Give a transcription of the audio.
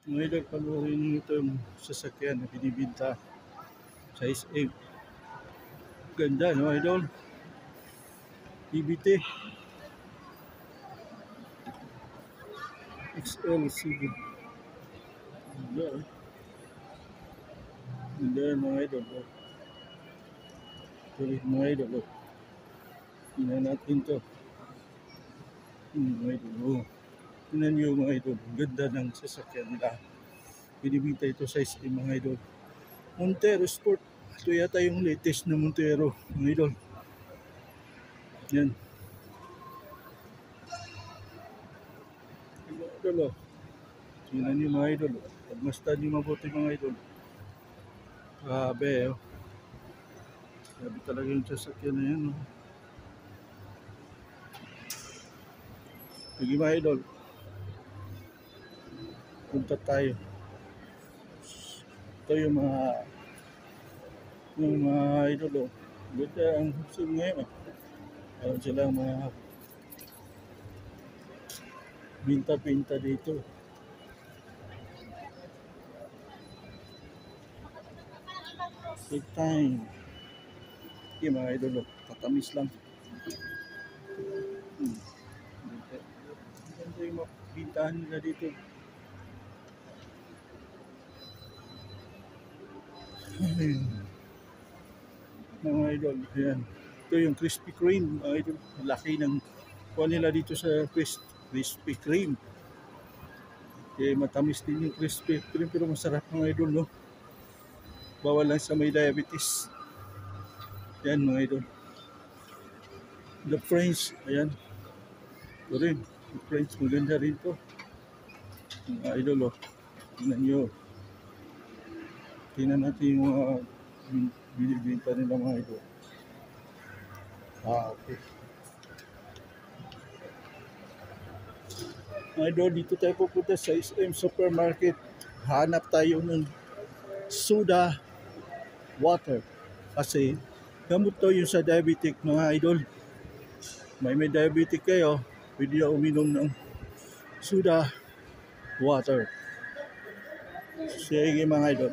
Mga idol, panuorin nyo ito yung sasakyan na binibinta sa SM. Ganda, no idol? PBT XL7. Ganda, eh. Ganda yan, mga idol. Tuloy, mga idol. Tingnan natin to. Mga idol. Tingnan nyo, mga idol. Ganda ng sasakyan nila. Binibinta ito sa SM, mga idol. Montero Sport. Ito yata yung latest na Montero, mga idol. Yan. Idol, tingnan nyo, mga idol. Pagmastan nyo mabuti, mga idol. Grabe, oh. Grabe talaga yung sasakyan na yan, oh. Sige, mga idol. Punta tayo. Ito yung mga idol, oh. Ganda ang hapsin ngayon, oh. Meron silang mga binta-binta dito. Take time. Okay, mga idol, oh. Tatamis lang. Ganda yung bintahan nila dito. Mga idol, ayan. Ito yung Krispy Kreme, mga idol. Laki ng kuha nila dito sa Krispy Kreme. Okay, matamis din yung Krispy Kreme pero masarap, mga idol, no? Bawal lang sa may diabetes. Ayan, mga idol. The French, ayan. Ito rin, the French, maganda rin to. Mga idol, oh. Tingnan nyo. Tingnan natin yung mga binibinta nila, mga idol. Okay. Mga idol, dito tayo pupunta sa SM Supermarket. Hanap tayo ng soda water. Kasi gamot to yung sa diabetic, mga idol. May diabetic kayo, pwede na uminom ng soda water. Sige, mga idol.